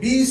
20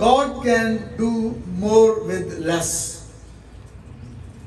God can do more with less।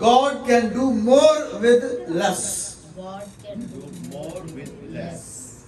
God can do more with less।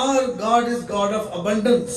our God is God of abundance।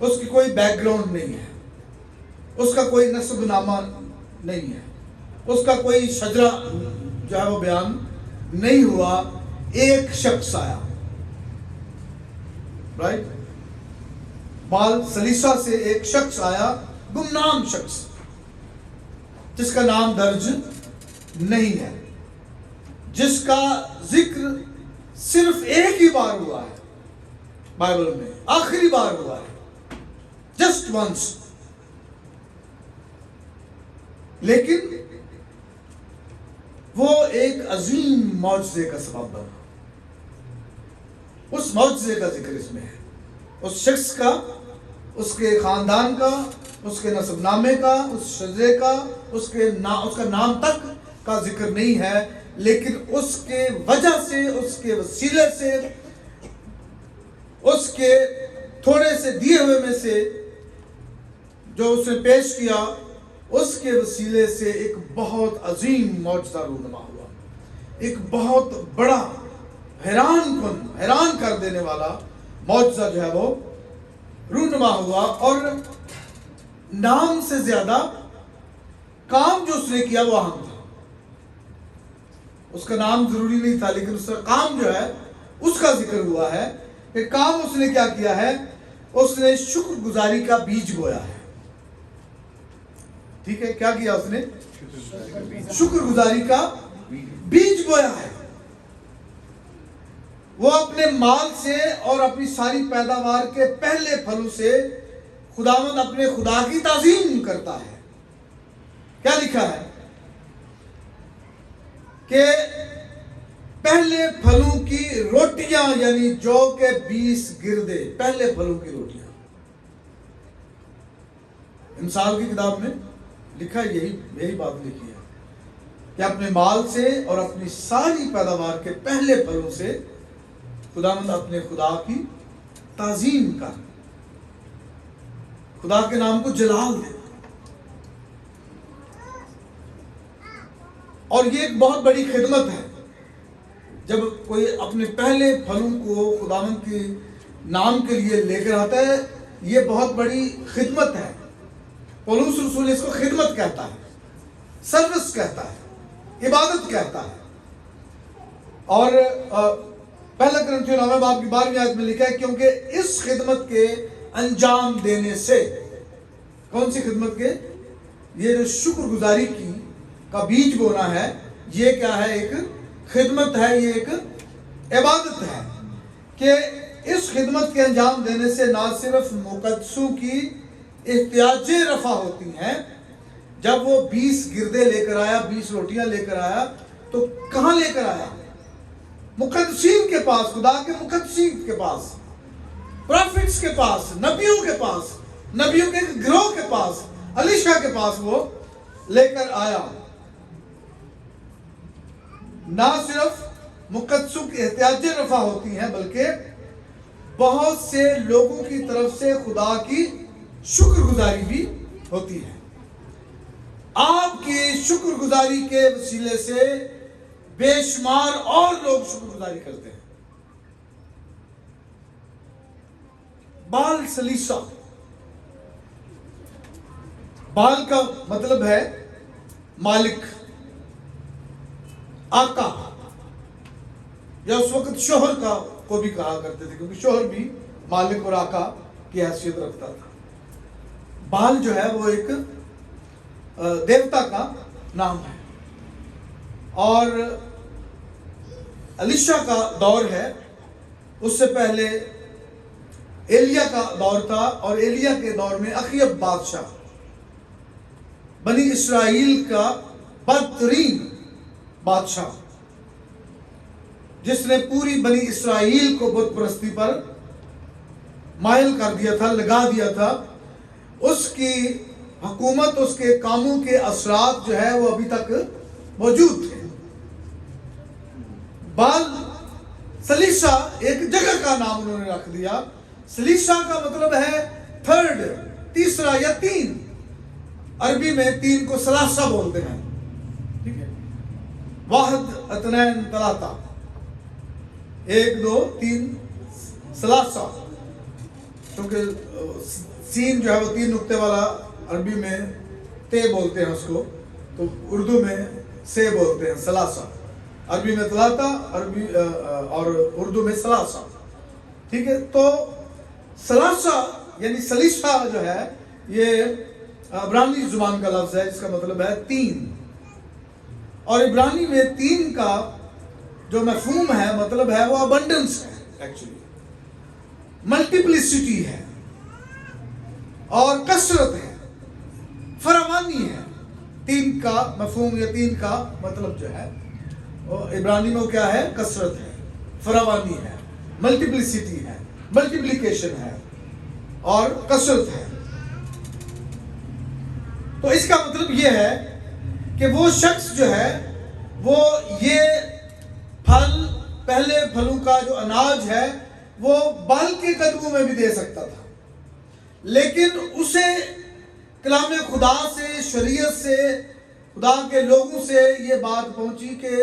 اس کی کوئی back ground نہیں ہے، اس کا کوئی نسب نامہ نہیں ہے، اس کا کوئی شجرہ جو ہے وہ بیان نہیں ہوا. ایک شخص آیا، رائٹ، بال سلیسا سے ایک شخص آیا، گمنام شخص جس کا نام درج نہیں ہے، جس کا ذکر صرف ایک ہی بار ہوا ہے بائبل میں، آخری بار ہوا ہے، جسٹ ونس. لیکن وہ ایک عظیم معجزے کا سبب بنا. اس معجزے کا ذکر اس میں ہے. اس شخص کا، اس کے خاندان کا، اس کے نسب نامے کا، اس شجرے کا، اس کا نام تک کا ذکر نہیں ہے، لیکن اس کے وجہ سے، اس کے وسیلے سے، اس کے تھوڑے سے دیے ہوئے میں سے جو اس نے پیش کیا، اس کے وسیلے سے ایک بہت عظیم معجزہ رونما ہوا. ایک بہت بڑا حیران کر دینے والا معجزہ جو ہے وہ رونما ہوا. اور نام سے زیادہ کام جو اس نے کیا وہ اہم تھا. اس کا نام ضروری نہیں تھا، لیکن اس کا کام جو ہے اس کا ذکر ہوا ہے کہ کام اس نے کیا کیا ہے. اس نے شکر گزاری کا بیج بویا ہے. ٹھیک ہے، کیا کیا اس نے؟ شکر گزاری کا بیج بویا ہے. وہ اپنے مال سے اور اپنی ساری پیداوار کے پہلے پھلوں سے خداوند اپنے خدا کی تعظیم کرتا ہے. کیا لکھا ہے کہ پہلے پھلوں کی روٹیاں، یعنی جو کہ 20 گردے، پہلے پھلوں کی روٹیاں. امثال کی کتاب میں لکھا ہے، یہی بات لکھی ہے کہ اپنے مال سے اور اپنی ساری پیداوار کے پہلے پھلوں سے خداوند اپنے خدا کی تعظیم کر، خدا کے نام کو جلال دے. اور یہ ایک بہت بڑی خدمت ہے جب کوئی اپنے پہلے پھلوں کو خداوند کے نام کے لیے لے کر آتا ہے. یہ بہت بڑی خدمت ہے. پولس رسول اس کو خدمت کہتا ہے، سروس کہتا ہے، عبادت کہتا ہے. اور پہلا کرنتھیوں 9 باب کی 12ویں آیت میں لکھا ہے کیونکہ اس خدمت کے انجام دینے سے، کون سی خدمت کے؟ یہ جو شکر گزاری کی کا بیج بونا ہے، یہ کیا ہے؟ ایک خدمت ہے، یہ ایک عبادت ہے کہ اس خدمت کے انجام دینے سے نہ صرف مقدسوں کی احتیاجیں رفع ہوتی ہیں. جب وہ 20 گردے لے کر آیا، 20 روٹیاں لے کر آیا، تو کہاں لے کر آیا؟ مقدسین کے پاس، خدا کے مقدسین کے پاس، پروفٹس کے پاس، نبیوں کے پاس، نبیوں کے گروہ کے پاس، الیشا کے پاس وہ لے کر آیا. نہ صرف مقدسوں کی احتیاجیں رفع ہوتی ہیں، بلکہ بہت سے لوگوں کی طرف سے خدا کی شکر گزاری بھی ہوتی ہے. آپ کی شکر گزاری کے وسیلے سے بے شمار اور لوگ شکر گزاری کرتے ہیں. بال سلیسا، بال کا مطلب ہے مالک، آقا، یا اس وقت شوہر کا کو بھی کہا کرتے تھے، کیونکہ شوہر بھی مالک اور آقا کی حیثیت رکھتا تھا. بال جو ہے وہ ایک دیوتا کا نام ہے. اور الیشا کا دور ہے، اس سے پہلے ایلیا کا دور تھا، اور ایلیا کے دور میں اخیب بادشاہ، بنی اسرائیل کا بدترین بادشاہ، جس نے پوری بنی اسرائیل کو بت پرستی پر مائل کر دیا تھا، لگا دیا تھا. اس کی حکومت، اس کے کاموں کے اثرات جو ہے وہ ابھی تک موجود تھے. بال سلیسا ایک جگہ کا نام انہوں نے رکھ دیا. سلیسا کا مطلب ہے تھرڈ، تیسرا یا تین. عربی میں تین کو سلاسہ بولتے ہیں. ٹھیک ہے، واحد، اثنین، ثلاثہ، 1 2 3 سلاسہ. چونکہ سین جو ہے وہ 3 نقطے والا، عربی میں تے بولتے ہیں اس کو، تو اردو میں سے بولتے ہیں، سلاسہ، عربی میں ثلاثہ، عربی اور اردو میں سلاسہ، ٹھیک ہے. تو سلاسہ یعنی سلیسہ جو ہے یہ عبرانی زبان کا لفظ ہے، جس کا مطلب ہے 3. اور عبرانی میں 3 کا جو مفہوم ہے، مطلب ہے، وہ ابنڈنس ہے، ایکچولی ملٹیپلسٹی ہے اور کثرت ہے، فراوانی ہے. 3 کا مفہوم یا 3 کا مطلب جو ہے عبرانی میں کیا ہے؟ کثرت ہے، فراوانی ہے، ملٹیپلسٹی ہے، ملٹیپلیکیشن ہے اور کثرت ہے. تو اس کا مطلب یہ ہے کہ وہ شخص جو ہے وہ یہ پھل، پہلے پھلوں کا جو اناج ہے وہ بال کے قدموں میں بھی دے سکتا تھا، لیکن اسے کلام خدا سے، شریعت سے، خدا کے لوگوں سے یہ بات پہنچی کہ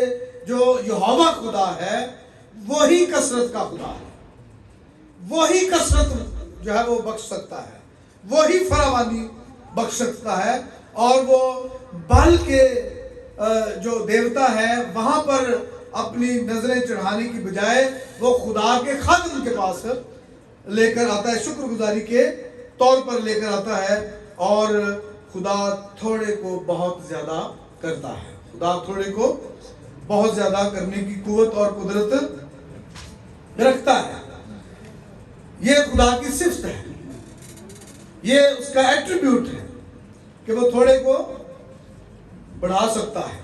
جو یہوہ خدا ہے وہی کثرت کا خدا ہے، وہی کثرت جو ہے وہ بخش سکتا ہے، وہی فراوانی بخش سکتا ہے. اور وہ بال کے جو دیوتا ہے وہاں پر اپنی نظریں چڑھانے کی بجائے وہ خدا کے خادم کے پاس لے کر آتا ہے، شکر گزاری کے طور پر لے کر آتا ہے. اور خدا تھوڑے کو بہت زیادہ کرتا ہے، خدا تھوڑے کو بہت زیادہ کرنے کی قوت اور قدرت رکھتا ہے. یہ خدا کی صفت ہے، یہ اس کا ایٹریبیوٹ ہے کہ وہ تھوڑے کو بڑھا سکتا ہے.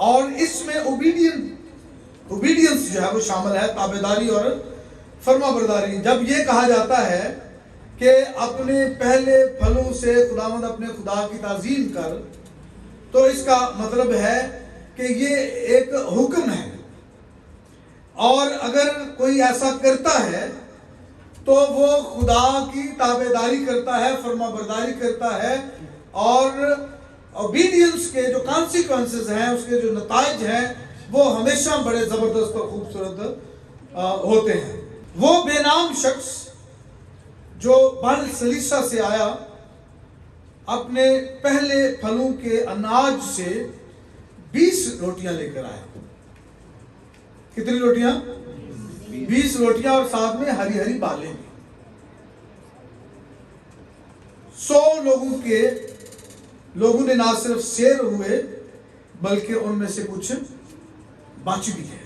اور اس میں اوبیڈینس جو ہے وہ شامل ہے، تابعداری اور فرما برداری. جب یہ کہا جاتا ہے کہ اپنے پہلے پھلوں سے خداوند اپنے خدا کی تعظیم کر، تو اس کا مطلب ہے کہ یہ ایک حکم ہے، اور اگر کوئی ایسا کرتا ہے تو وہ خدا کی تابعداری کرتا ہے، فرما برداری کرتا ہے، اور اوبیڈینس کے جو کانسیکوینسز ہیں، اس کے جو نتائج ہیں، وہ ہمیشہ بڑے زبردست اور خوبصورت ہوتے ہیں. وہ بے نام شخص جو بل سلیسہ سے آیا، اپنے پہلے پھلوں کے اناج سے 20 روٹیاں لے کر آیا. کتنی روٹیاں؟ 20 روٹیاں، اور ساتھ میں ہری ہری بالیں بھی. 100 لوگوں نے نہ صرف سیر ہوئے بلکہ ان میں سے کچھ بچ بھی گئے.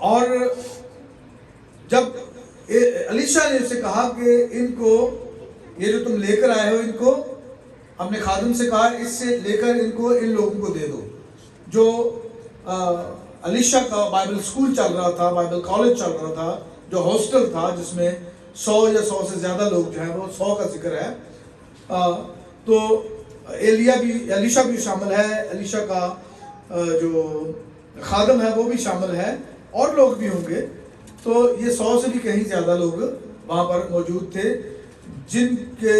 اور جب الیشا نے اسے کہا کہ ان کو، یہ جو تم لے کر آئے ہو، ان کو اپنے خادم سے کہا اس سے لے کر ان کو ان لوگوں کو دے دو. جو الیشا کا بائبل اسکول چل رہا تھا، بائبل کالج چل رہا تھا، جو ہاسٹل تھا جس میں 100 یا 100 سے زیادہ لوگ جو ہیں، وہ 100 کا ذکر ہے. تو الیشا بھی شامل ہے، الیشا کا جو خادم ہے وہ بھی شامل ہے، اور لوگ بھی ہوں گے. تو یہ 100 سے بھی کہیں زیادہ لوگ وہاں پر موجود تھے جن کے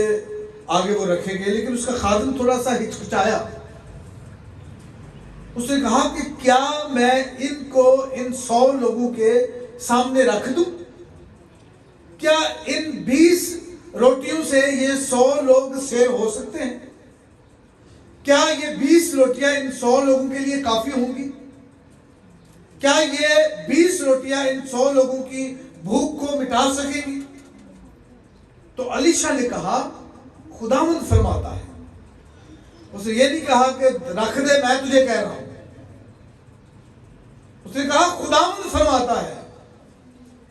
آگے وہ رکھے گئے. لیکن اس کا خادم تھوڑا سا ہچکچایا. اس نے کہا کہ کیا میں ان کو ان 100 لوگوں کے سامنے رکھ دوں؟ کیا ان 20 روٹیوں سے یہ 100 لوگ سیر ہو سکتے ہیں؟ کیا یہ 20 روٹیاں ان 100 لوگوں کے لیے کافی ہوں گی؟ کیا یہ 20 روٹیاں ان 100 لوگوں کی بھوک کو مٹا سکیں گی؟ تو الیشا نے کہا خداوند فرماتا ہے. اس نے یہ نہیں کہا کہ رکھ دے، میں تجھے کہہ رہا ہوں. اس نے کہا خداوند فرماتا ہے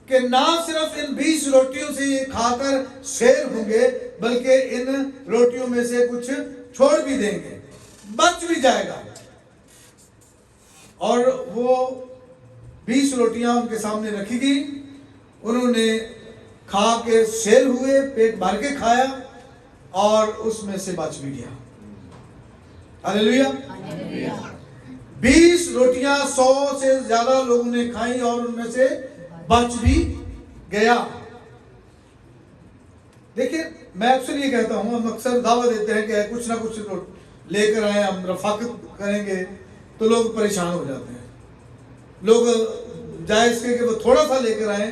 کہ نہ صرف ان 20 روٹیوں سے یہ کھا کر سیر ہوں گے بلکہ ان روٹیوں میں سے کچھ چھوڑ بھی دیں گے، بچ بھی جائے گا. اور وہ 20 روٹیاں ان کے سامنے رکھی گئی. انہوں نے کھا کے سیر ہوئے، پیٹ بھر کے کھایا، اور اس میں سے بچ بھی گیا. ہاللیلویہ. 20 روٹیاں 100 سے زیادہ لوگوں نے کھائیں اور ان میں سے بچ بھی گیا. دیکھیں، میں اکثر یہ کہتا ہوں، ہم اکثر دعویٰ دیتے ہیں کہ کچھ نہ کچھ لے کر آئیں، ہم رفاقت کریں گے، تو لوگ پریشان ہو جاتے ہیں. لوگ جائز کہ وہ تھوڑا سا لے کر آئیں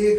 1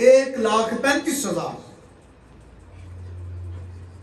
1,35,000,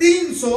300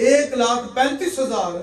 1,35,000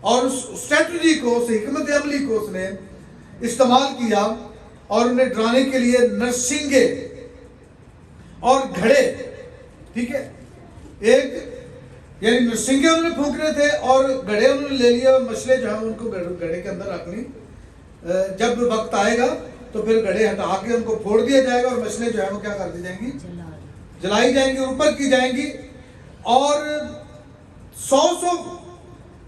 اور اس اسٹریٹجی کو، اس حکمت عملی کو اس نے استعمال کیا اور انہیں ڈرانے کے لیے نرسنگے اور گھڑے، ٹھیک ہے، ایک یعنی نرسنگے انہوں نے پھونکنے تھے اور گھڑے انہوں نے لے لیے اور مشلے جو ہے ان کو گھڑے کے اندر رکھ لی. جب وقت آئے گا تو پھر گھڑے ہٹا کے ان کو پھوڑ دیا جائے گا اور مشلے جو ہے وہ کیا کر دی جائیں گی، جلائی جائیں گی، اوپر کی جائیں گی. اور 100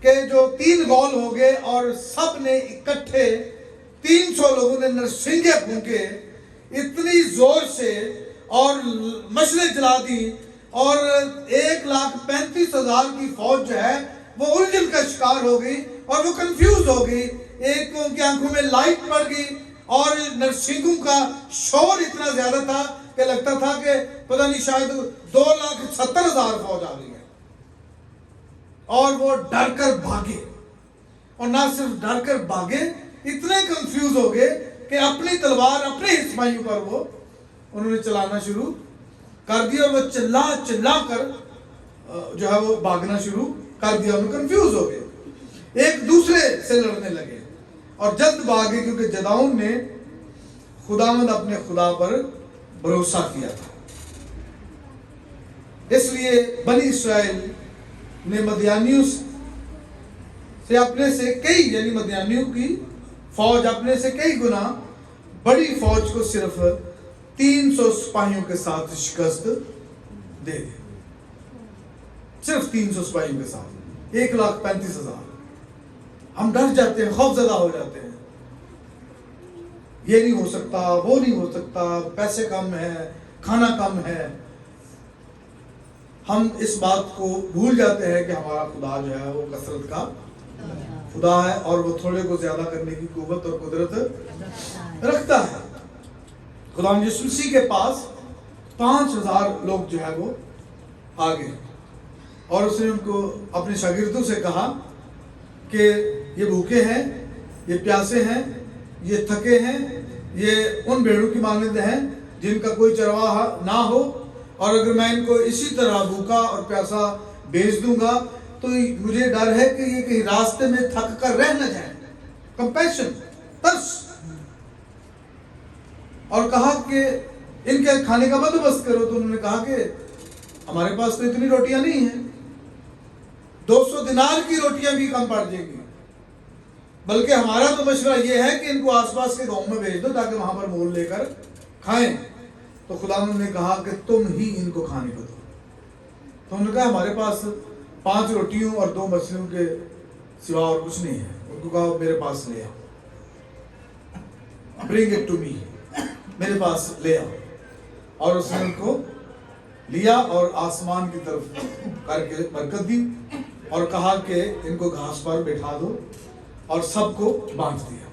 کے جو 3 گول ہو گئے اور سب نے اکٹھے 300 لوگوں نے نرسنگے پھونکے اتنی زور سے اور مشلے جلا دی اور 1,35,000 کی فوج جو ہے وہ الجھن کا شکار ہو گئی اور وہ کنفیوز ہو گئی. ایک ان کی آنکھوں میں لائٹ پڑ گئی اور نرسنگوں کا شور اتنا زیادہ تھا کہ لگتا تھا کہ پتہ نہیں شاید 2,70,000 فوج آ گئی ہے. اور وہ ڈر کر بھاگے، اور نہ صرف ڈر کر بھاگے، اتنے کنفیوز ہو گئے کہ اپنی تلوار اپنے سپاہیوں پر وہ انہوں نے چلانا شروع کر دیا اور وہ چلا چلا کر جو ہے وہ بھاگنا شروع کر دیا. انہوں کنفیوز ہو گئے، ایک دوسرے سے لڑنے لگے اور جلد بھاگے کیونکہ جدعون نے خداوند اپنے خدا پر بھروسہ کیا تھا. اس لیے بنی اسرائیل نے مدیانیوں سے اپنے سے کئی، یعنی مدیانیوں کی فوج اپنے سے کئی گنا بڑی فوج کو صرف 300 سپاہیوں کے ساتھ شکست دے دی. صرف 300 سپاہیوں کے ساتھ 1,35,000. ہم ڈر جاتے ہیں، خوف زدہ ہو جاتے ہیں، یہ نہیں ہو سکتا، وہ نہیں ہو سکتا، پیسے کم ہے، کھانا کم ہے. ہم اس بات کو بھول جاتے ہیں کہ ہمارا خدا جو ہے وہ کثرت کا خدا ہے اور وہ تھوڑے کو زیادہ کرنے کی قوت اور قدرت رکھتا ہے. خدا یسوع مسیح کے پاس 5,000 لوگ جو ہے وہ آگے، اور اس نے ان کو اپنے شاگردوں سے کہا کہ یہ بھوکے ہیں، یہ پیاسے ہیں، یہ تھکے ہیں، یہ ان بھیڑوں کی مانند ہیں جن کا کوئی چرواہا نہ ہو، اور اگر میں ان کو اسی طرح بھوکا اور پیاسا بھیج دوں گا تو مجھے ڈر ہے کہ یہ کہیں راستے میں تھک کر رہ نہ جائیں. کمپیشن، ترس. اور کہا کہ ان کے کھانے کا بندوبست کرو. تو انہوں نے کہا کہ ہمارے پاس تو اتنی روٹیاں نہیں ہیں، 200 دینار کی روٹیاں بھی کم پڑ جائیں گی، بلکہ ہمارا تو مشورہ یہ ہے کہ ان کو آس پاس کے گاؤں میں بھیج دو تاکہ وہاں پر مول لے کر کھائیں. تو خداوند نے کہا کہ تم ہی ان کو کھانے کو دو. تو انہوں نے کہا ہمارے پاس 5 روٹیوں اور 2 مچھلیوں کے سوا اور کچھ نہیں ہے. ان کو کہا میرے پاس لے آؤ، برنگ اٹ ٹو می، میرے پاس لے آؤ. اور اس نے ان کو لیا اور آسمان کی طرف کر کے برکت دی اور کہا کہ ان کو گھاس پر بٹھا دو اور سب کو بانٹ دیا.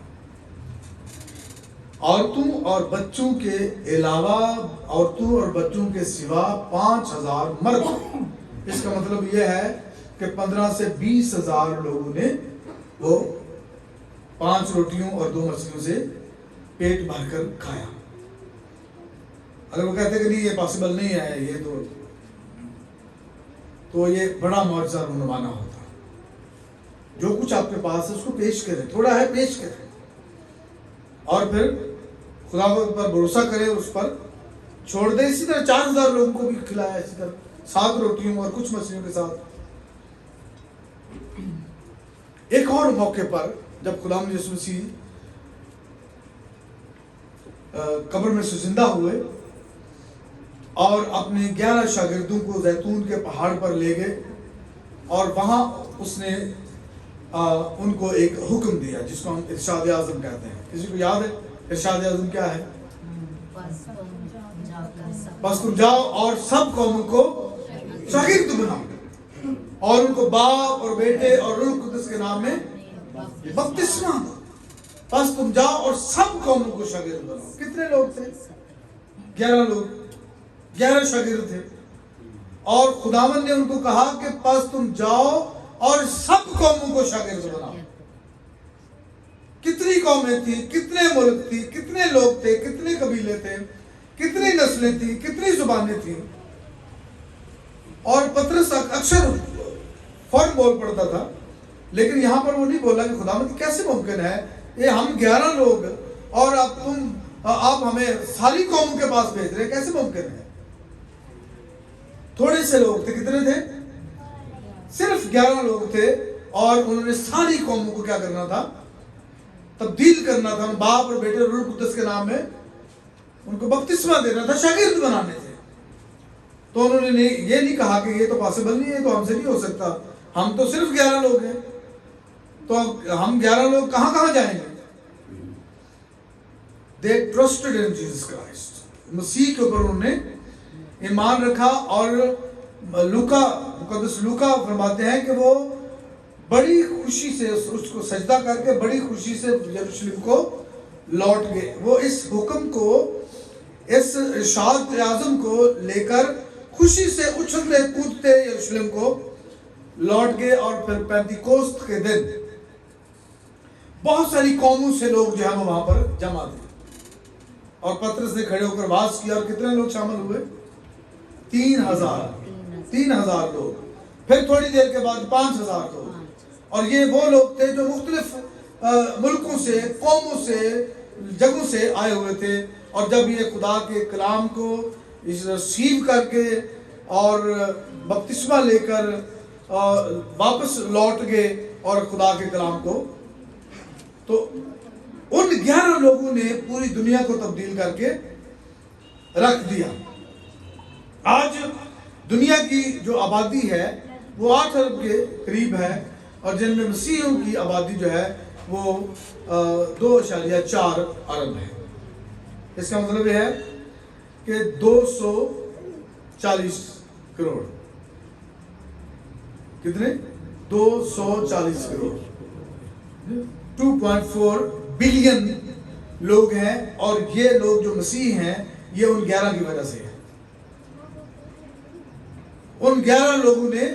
عورتوں اور بچوں کے علاوہ، عورتوں اور بچوں کے سوا 5,000 مرد. اس کا مطلب یہ ہے کہ 15 سے 20,000 لوگوں نے وہ 5 روٹیوں اور 2 مچھلیوں سے پیٹ بھر کر کھایا. اگر وہ کہتے کہ نہیں یہ پاسبل نہیں ہے، یہ تو یہ بڑا معجزہ رونمانا ہوتا. جو کچھ آپ کے پاس ہے اس کو پیش کریں، تھوڑا ہے پیش کریں، اور پھر خدا پر بھروسہ کریں، اس پر چھوڑ دیں. اسی طرح 4,000 لوگوں کو بھی کھلایا، اسی طرح 7 روٹیوں اور کچھ مچھلیوں کے ساتھ. ایک اور موقع پر جب خدا یسوع مسیح قبر میں سے زندہ ہوئے اور اپنے 11 شاگردوں کو زیتون کے پہاڑ پر لے گئے اور وہاں اس نے ان کو ایک حکم دیا جس کو ہم ارشاد اعظم کہتے ہیں. کسی کو یاد ہے ارشاد اعظم کیا ہے؟ بس تم جاؤ اور سب قوموں کو شاگرد بناؤ اور ان کو باپ اور بیٹے اور روح القدس کے نام میں بپتسمہ دو. بس تم جاؤ اور سب قوموں کو شاگرد بناؤ. کتنے لوگ تھے؟ 11 لوگ، 11 شاگرد تھے. اور خداوند نے ان کو کہا کہ بس تم جاؤ اور سب قوموں کو شاگرد بناؤ. کتنی قومیں تھیں، کتنے ملک تھی، کتنے لوگ تھے، کتنے قبیلے تھے، کتنی نسلیں تھیں، کتنی زبانیں تھیں. اور پطرس اکثر فوراً بول پڑتا تھا لیکن یہاں پر وہ نہیں بولا کہ خداوند کیسے ممکن ہے یہ ہم 11 لوگ اور اب آپ ہمیں ساری قوموں کے پاس بھیج رہے ہیں، کیسے ممکن ہے؟ تھوڑے سے لوگ تھے، کتنے تھے؟ صرف 11 لوگ تھے، اور انہوں نے ساری قوموں کو کیا کرنا تھا؟ تبدیل کرنا تھا، باپ اور بیٹے روح القدس کے نام میں ان کو بپتسمہ دینا تھا، شاگرد بنانے تھے۔ تو انہوں نے یہ نہیں کہا کہ یہ تو پاسبل نہیں ہے، تو ہم سے نہیں ہو سکتا، ہم تو صرف 11 لوگ ہیں، تو ہم 11 لوگ کہاں کہاں جائیں گے؟ They trusted in Jesus Christ. مسیح کے اوپر انہوں نے ایمان رکھا، اور مقدس لوکا فرماتے ہیں کہ وہ بڑی خوشی سے اس کو سجدہ کر کے بڑی خوشی سے یروشلم کو لوٹ گئے۔ وہ اس حکم کو، اس ارشاد اعظم کو لے کر خوشی سے اچھلتے کودتے یروشلم کو لوٹ گئے، اور پھر پینتیکوست کے دن بہت ساری قوموں سے لوگ جو ہے وہاں پر جمع تھے، اور پطرس نے کھڑے ہو کر واز کیا، اور کتنے لوگ شامل ہوئے؟ 3000 لوگ، پھر تھوڑی دیر کے بعد 5000 لوگ، اور یہ وہ لوگ تھے جو مختلف ملکوں سے، قوموں سے، جگہوں سے آئے ہوئے تھے، اور جب یہ خدا کے کلام کو ریسیو کر کے اور بپتسمہ لے کر واپس لوٹ گئے اور خدا کے کلام کو، تو ان 11 لوگوں نے پوری دنیا کو تبدیل کر کے رکھ دیا۔ آج دنیا کی جو آبادی ہے وہ 8 ارب کے قریب ہے، اور جن میں مسیحیوں کی آبادی جو ہے وہ 2.4 ارب ہے۔ اس کا مطلب یہ ہے کہ 240 کروڑ، کتنے؟ 240 کروڑ، 2.4 بلین لوگ ہیں، اور یہ لوگ جو مسیح ہیں یہ ان 11 کی وجہ سے ہے۔ ان 11 لوگوں نے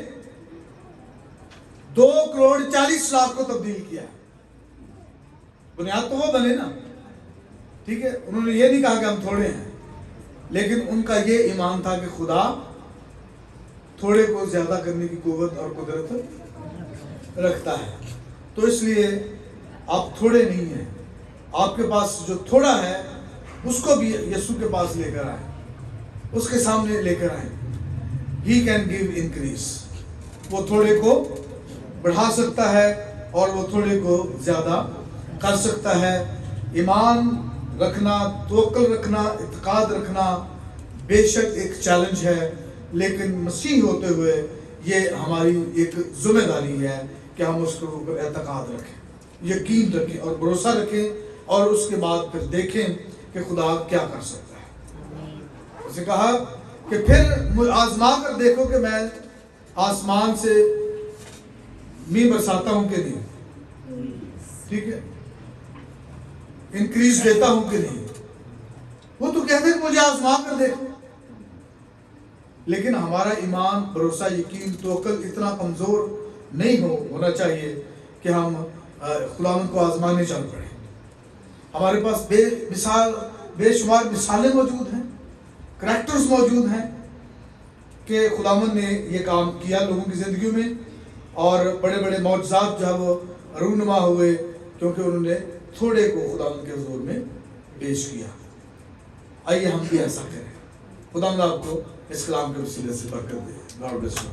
2.40 کروڑ کو تبدیل کیا۔ بنیاد تو وہ بنے نا، ٹھیک ہے، انہوں نے یہ نہیں کہا کہ ہم تھوڑے ہیں، لیکن ان کا یہ ایمان تھا کہ خدا تھوڑے کو زیادہ کرنے کی قوت اور قدرت رکھتا ہے۔ تو اس لیے آپ تھوڑے نہیں ہیں، آپ کے پاس جو تھوڑا ہے اس کو بھی یسوع کے پاس لے کر آئیں، اس کے سامنے لے کر آئیں۔ He can give increase، وہ تھوڑے کو بڑھا سکتا ہے اور وہ تھوڑے کو زیادہ کر سکتا ہے۔ ایمان رکھنا، توکل رکھنا، اعتقاد رکھنا بے شک ایک چیلنج ہے، لیکن مسیح ہوتے ہوئے یہ ہماری ایک ذمہ داری ہے کہ ہم اس کے اوپر اعتقاد رکھیں، یقین رکھیں اور بھروسہ رکھیں، اور اس کے بعد پھر دیکھیں کہ خدا کیا کر سکتا ہے۔ اسے کہا کہ پھر آزما کر دیکھو کہ میں آسمان سے میہ برساتا ہوں کہ نہیں، ٹھیک ہے، انکریز دیتا ہوں کہ نہیں۔ وہ تو کہتے ہیں کہ مجھے آزما کر دیکھو، لیکن ہمارا ایمان، بھروسہ، یقین، توکل اتنا کمزور نہیں ہونا چاہیے کہ ہم خداوند کو آزمانے چل پڑیں۔ ہمارے پاس بے شمار مثالیں موجود ہیں، کریکٹرز موجود ہیں کہ خداوند نے یہ کام کیا لوگوں کی زندگیوں میں، اور بڑے بڑے معجزات جو ہے وہ رونما ہوئے، کیونکہ انہوں نے تھوڑے کو خداوند کے حضور میں پیش کیا۔ آئیے ہم بھی ایسا کریں۔ خداوند آپ کو اس کلام کے وسیلے سے برکت دے۔ God bless you.